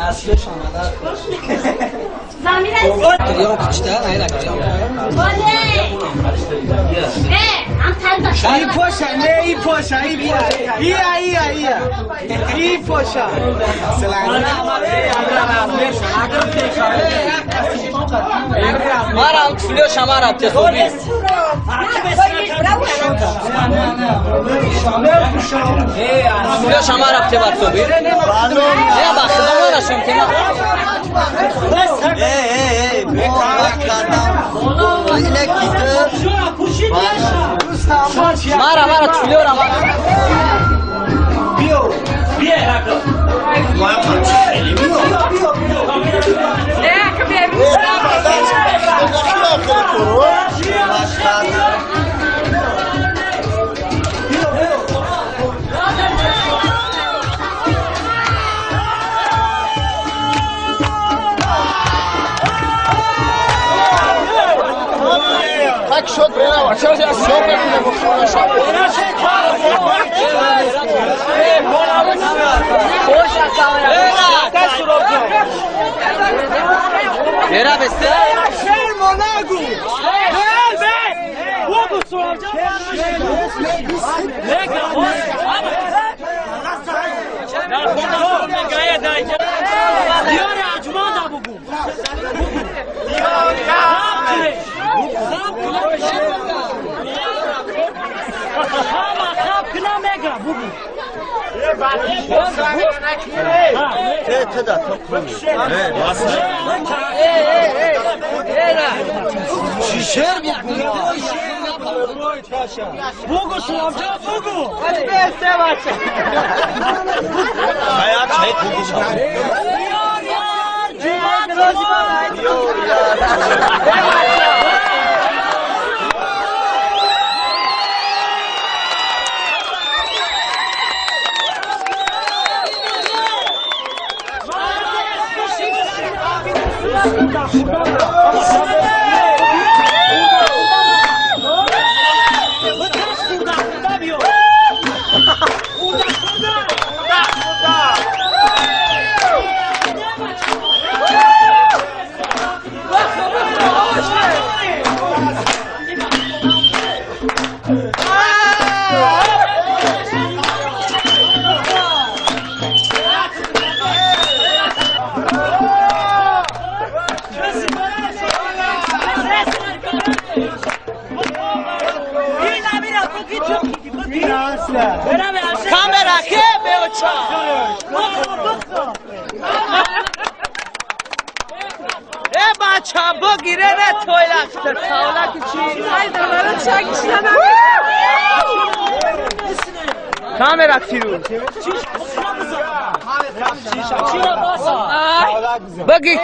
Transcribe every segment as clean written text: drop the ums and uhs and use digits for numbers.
اصلش آمده زمین یا کچته نه لکه ای پاشا نه ای پاشا ای پاشا مارم چولیو شما رابطه سوبی چولیو شما رابطه بات سوبی نه باخته بامو نشون که مارا چولیو را Tak şut bana bak. Şut ya şut yapıyor bu şut. خوش Era beste. شرمو نگو بگو سوالجا دیار اجمان دا بگو خواب کنا مگا بگو Şişer bu. بگو سوالجا بگو Hayat çay kokusu. Kamera ke be ocha بچه بگیره نه توی لختر تاوله که چی؟ برای چه کشیدن کامرا تیرو بگی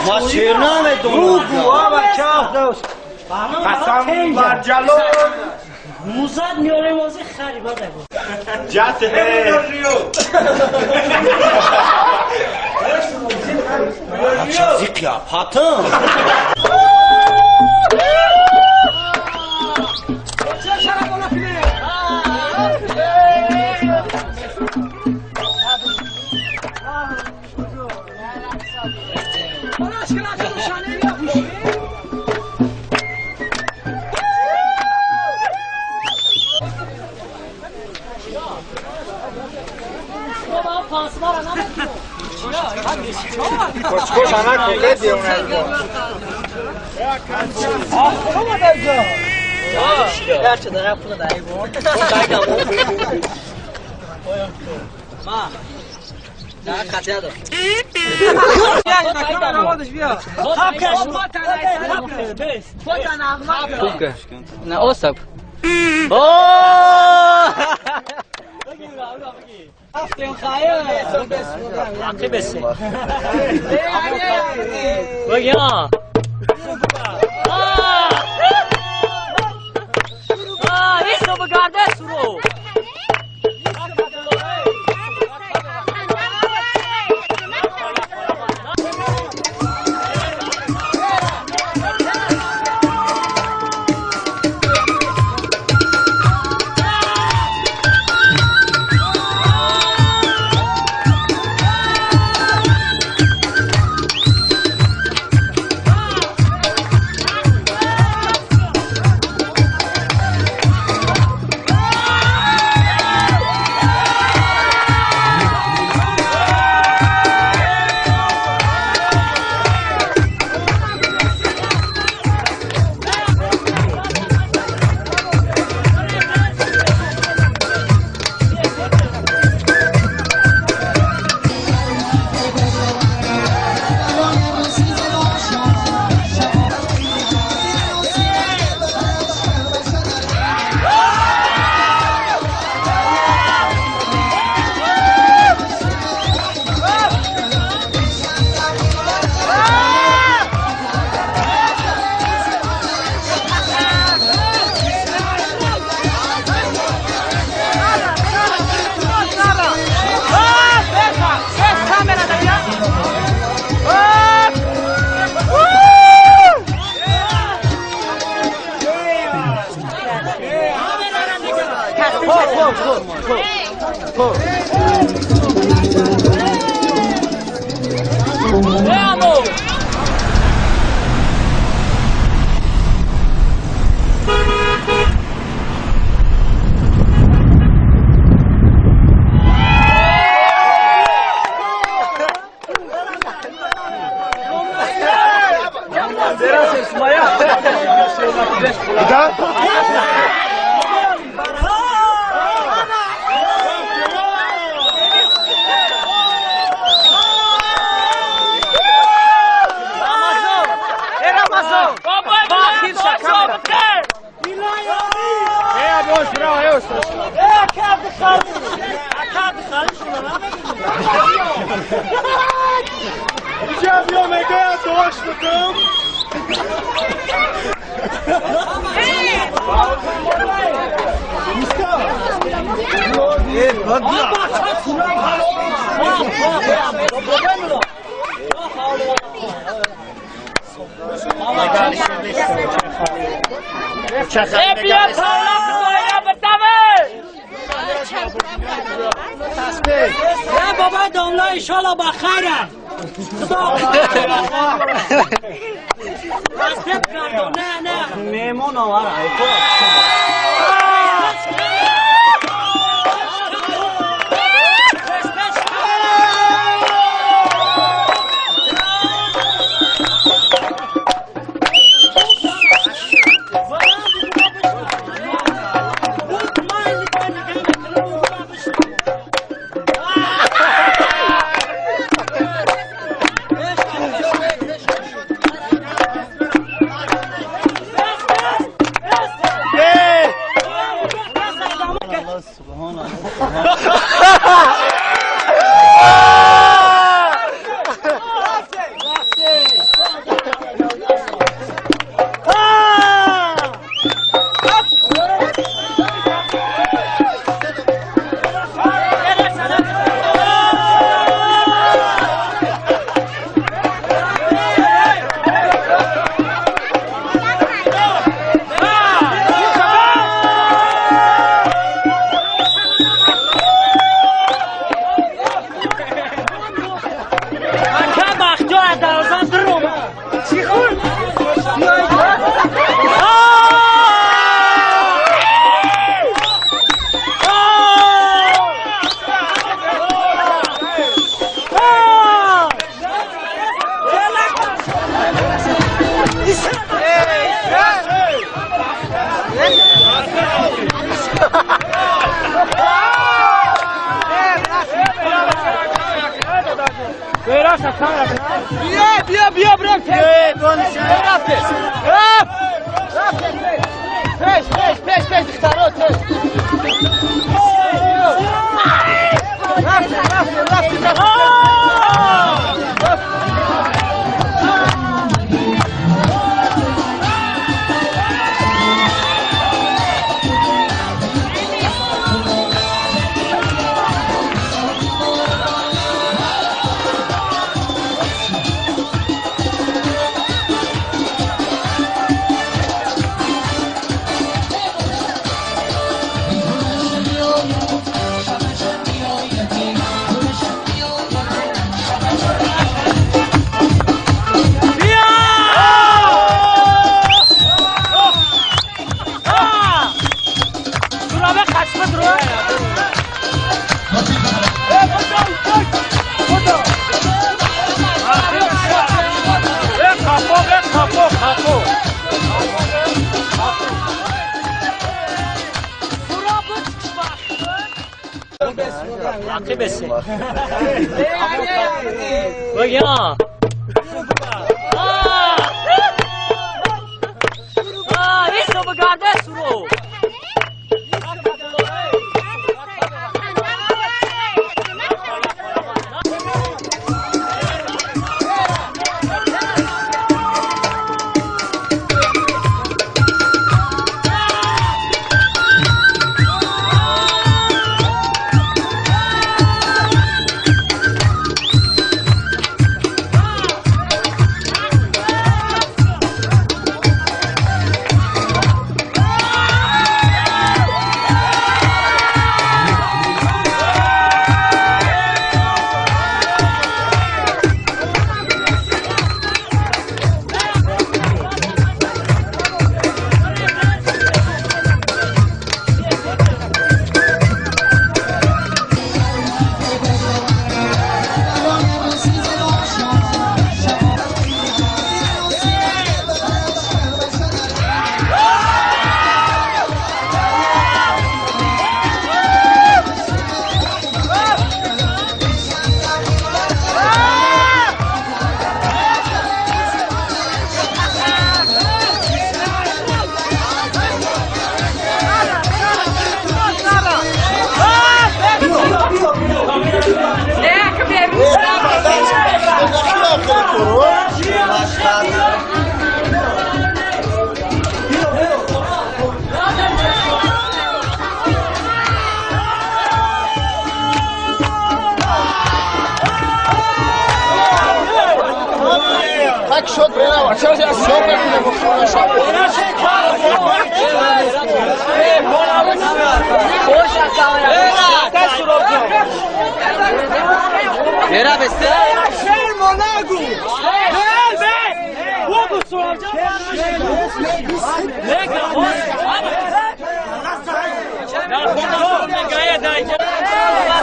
ما چرنامه بگو آبا چاف دوست قسم بر جلال موزد میاره واسه خریبا بگو جات ہے زیقیا پاتم Koş ana köle diyor ona. Gerçi de yapını da iyi bu. Kayda bu. Ma. Daha kaçadı. Ne o sap? Aferin hayır. Akı besin. Bak ya. Isso begarde suru. Já viu uma ideia do hospital? Ya baba damla inşallah bakara. Memon var ay. بیا برم رفته پیش دخترات رفته بگیا ایسو بگرده سرو Era beste. Şermo nagu. Be. Bogu soracağım. Ne kadar? Ya gayet dayıcı.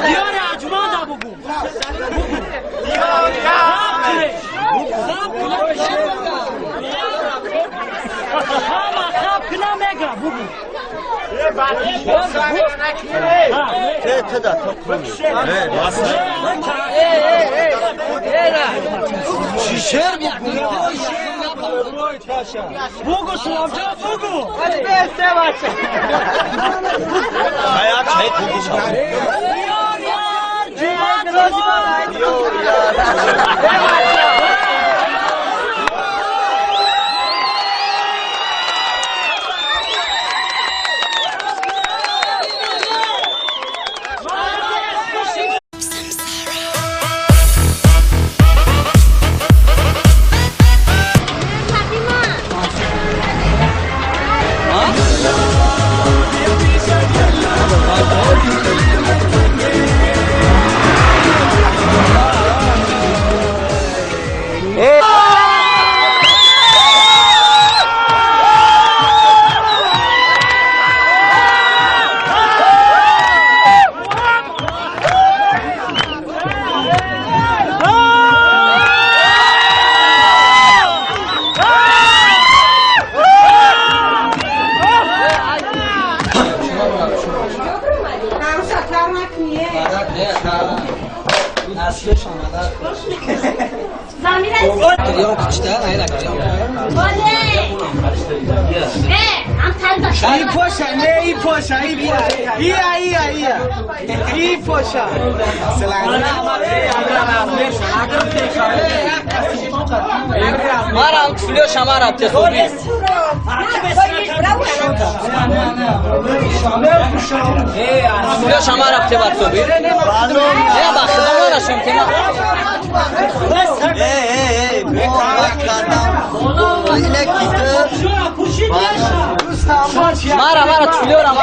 Diyor ya cuma da bu. Diyor ya. Ama kına mega bu. Te da topluyor. Şişer bu. Bogu sulamca bogu. Hadi beste başla. Hayat şey kurdu. Diyor ya. اصل شما زمین یا کشته نه هم تل این پاشا نه این پاشا این پاشا مارم فیلو شما رفته خوبی فیلو شما رفته بر خوبی نه بخش ما رشم که مارا فیلو را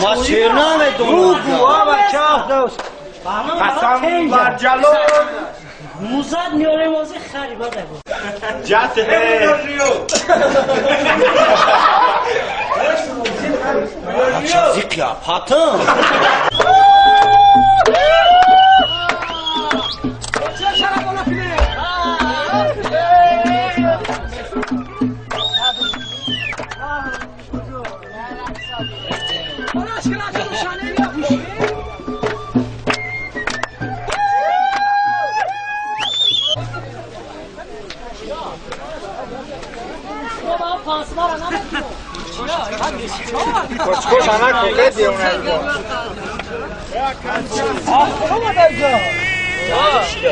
ما شیرنامه دونم قسم بر جلال موزد میاره موزه خریبا دگو جت چه قیافاتم Koş ana kule diyor ona.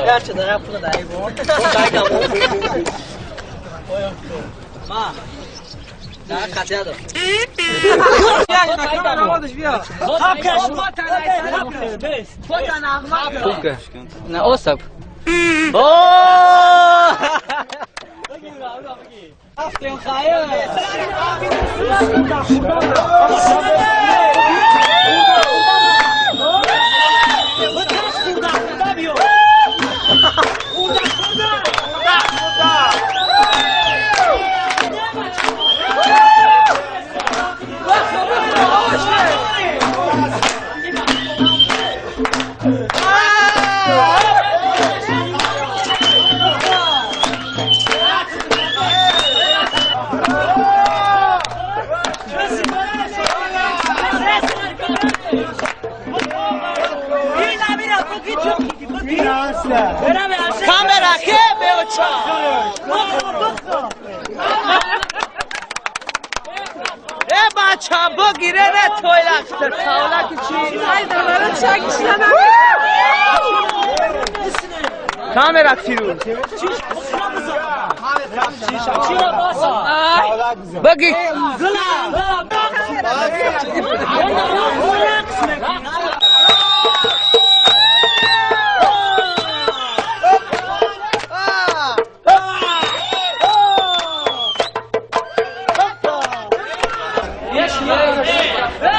gerçi daha pula da iyi bu. Ma. Daha kaçadı. Ne o sap? Aferin hayır. Kamera ke be ocha. بچه بگیره نه توی لختر تاولک چی؟ دارم چای کشیدم کامera فیروز بگی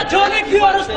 Johnny Piorus.